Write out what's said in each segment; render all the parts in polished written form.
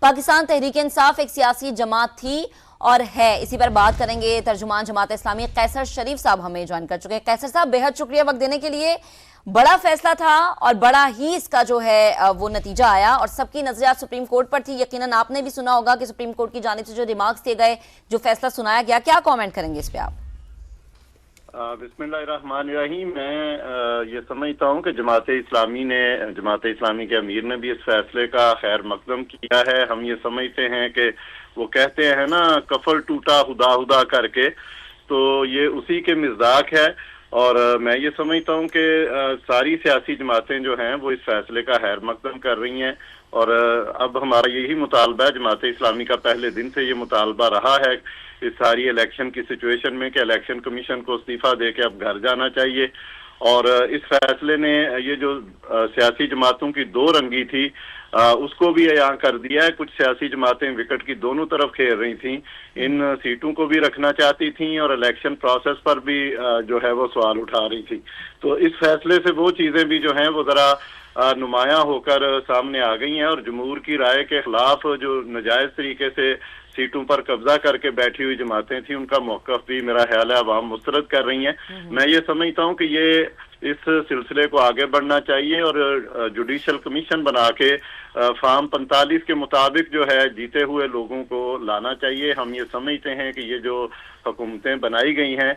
پاکستان تحریک انصاف ایک سیاسی جماعت تھی اور ہے، اسی پر بات کریں گے۔ ترجمان جماعت اسلامی قیصر شریف صاحب ہمیں جوائن کر چکے ہیں۔ قیصر صاحب بے حد شکریہ وقت دینے کے لیے۔ بڑا فیصلہ تھا اور بڑا ہی اس کا جو ہے وہ نتیجہ آیا اور سب کی نظریات سپریم کورٹ پر تھی۔ یقیناً آپ نے بھی سنا ہوگا کہ سپریم کورٹ کی جانب سے جو ریمارکس دیے گئے، جو فیصلہ سنایا گیا، کیا کامنٹ کریں گے اس پہ آپ؟ بسم اللہ الرحمن الرحیم۔ میں یہ سمجھتا ہوں کہ جماعت اسلامی کے امیر نے بھی اس فیصلے کا خیر مقدم کیا ہے۔ ہم یہ سمجھتے ہیں کہ وہ کہتے ہیں نا کفل ٹوٹا ہدا ہدا کر کے، تو یہ اسی کے مصداق ہے، اور میں یہ سمجھتا ہوں کہ ساری سیاسی جماعتیں جو ہیں وہ اس فیصلے کا خیر مقدم کر رہی ہیں، اور اب ہمارا یہی مطالبہ ہے، جماعت اسلامی کا پہلے دن سے یہ مطالبہ رہا ہے اس ساری الیکشن کی سچویشن میں کہ الیکشن کمیشن کو استعفیٰ دے کے اب گھر جانا چاہیے۔ اور اس فیصلے نے یہ جو سیاسی جماعتوں کی دو رنگی تھی اس کو بھی عیاں کر دیا ہے۔ کچھ سیاسی جماعتیں وکٹ کی دونوں طرف کھیل رہی تھیں، ان سیٹوں کو بھی رکھنا چاہتی تھیں اور الیکشن پروسیس پر بھی جو ہے وہ سوال اٹھا رہی تھی۔ تو اس فیصلے سے وہ چیزیں بھی جو ہیں وہ ذرا نمایاں ہو کر سامنے آ گئی ہیں، اور جمہور کی رائے کے خلاف جو ناجائز طریقے سے سیٹوں پر قبضہ کر کے بیٹھی ہوئی جماعتیں تھیں ان کا موقف بھی میرا خیال ہے عوام مسترد کر رہی ہیں۔ میں یہ سمجھتا ہوں کہ یہ اس سلسلے کو آگے بڑھنا چاہیے اور جوڈیشل کمیشن بنا کے فارم 45 کے مطابق جو ہے جیتے ہوئے لوگوں کو لانا چاہیے۔ ہم یہ سمجھتے ہیں کہ یہ جو حکومتیں بنائی گئی ہیں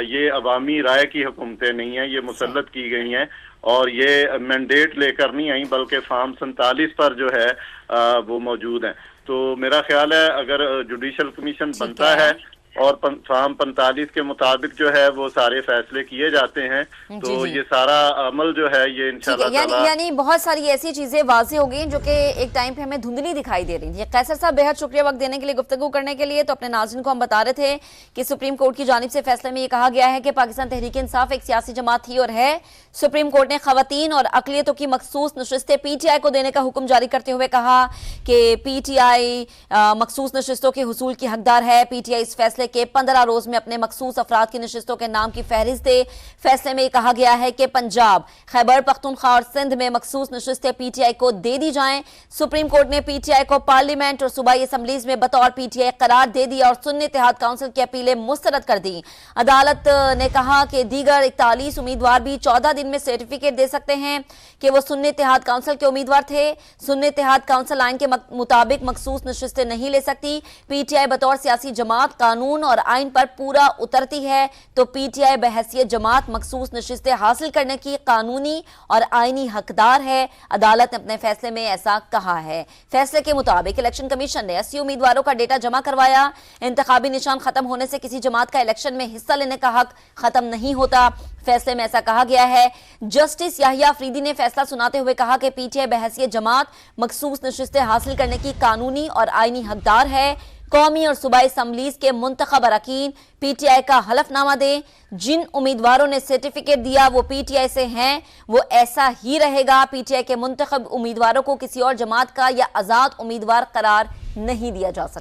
یہ عوامی رائے کی حکومتیں نہیں ہیں، یہ مسلط کی گئی ہیں، اور یہ مینڈیٹ لے کر نہیں آئیں بلکہ فارم 47 پر جو ہے وہ موجود ہیں۔ تو میرا خیال ہے اگر جوڈیشل کمیشن بنتا ہے اور فارم 45 کے مطابق جو ہے وہ سارے فیصلے کیے جاتے ہیں تو یہ سارا عمل جو ہے یہ انشاءاللہ تعالی یعنی بہت ساری ایسی چیزیں واضح ہو گئی جو کہ ایک ٹائم پہ ہمیں دھندلی دکھائی دے رہی تھی۔ قیصر صاحب بے حد شکریہ وقت دینے کے لیے، گفتگو کرنے کے لیے۔ تو اپنے ناظرین کو ہم بتا رہے تھے کہ سپریم کورٹ کی جانب سے فیصلے میں یہ کہا گیا ہے کہ پاکستان تحریک انصاف ایک سیاسی جماعت تھی اور ہے۔ سپریم کورٹ نے خواتین اور اقلیتوں کی مخصوص نشستیں پی ٹی آئی کو دینے کا حکم جاری کرتے ہوئے کہا کہ پی ٹی آئی مخصوص نشستوں کے حصول کی حقدار ہے۔ پی ٹی آئی اس فیصلے کے 15 روز میں اپنے مخصوص افراد کی نشستوں کے نام کی فہرست دے۔ فیصلے میں یہ کہا گیا ہے کہ پنجاب، خیبر پختونخوا اور سندھ میں مخصوص نشستیں پی ٹی آئی کو دے دی جائیں۔ سپریم کورٹ نے پی ٹی آئی کو پارلیمنٹ اور صوبائی اسمبلیز میں بطور پی ٹی آئی قرار دے دیا اور سنی اتحاد کونسل کی اپیلیں مسترد کر دی۔ عدالت نے کہا کہ دیگر 41 امیدوار بھی 14 دن میں سرٹیفکیٹ دے سکتے ہیں کہ وہ سنی اتحاد کونسل کے امیدوار تھے۔ سنی اتحاد کونسل آئین کے مطابق مخصوص نشستیں نہیں لے سکتی۔ پی ٹی آئی بطور سیاسی جماعت قانون اور آئین پر پورا اترتی ہے، تو پی ٹی آئی بحیثیت جماعت مخصوص نشستیں حاصل کرنے کی قانونی اور آئینی حقدار ہے۔ عدالت نے اپنے فیصلے میں ایسا کہا ہے۔ فیصلے کے مطابق الیکشن کمیشن نے 80 امیدواروں کا ڈیٹا جمع کروایا۔ انتخابی نشان ختم ہونے سے کسی جماعت کا الیکشن میں حصہ لینے کا حق ختم نہیں ہوتا۔ فیصلے میں ایسا کہا گیا ہے۔ جسٹس یحییٰ افریدی نے فیصلہ سناتے ہوئے کہا کہ پی ٹی آئی بحیثیت جماعت مخصوص نشستیں حاصل کرنے کی قانونی اور آئینی حقدار ہے۔ قومی اور صوبائی اسمبلیز کے منتخب اراکین پی ٹی آئی کا حلف نامہ دیں۔ جن امیدواروں نے سرٹیفکیٹ دیا وہ پی ٹی آئی سے ہیں، وہ ایسا ہی رہے گا۔ پی ٹی آئی کے منتخب امیدواروں کو کسی اور جماعت کا یا آزاد امیدوار قرار نہیں دیا جا سکتا۔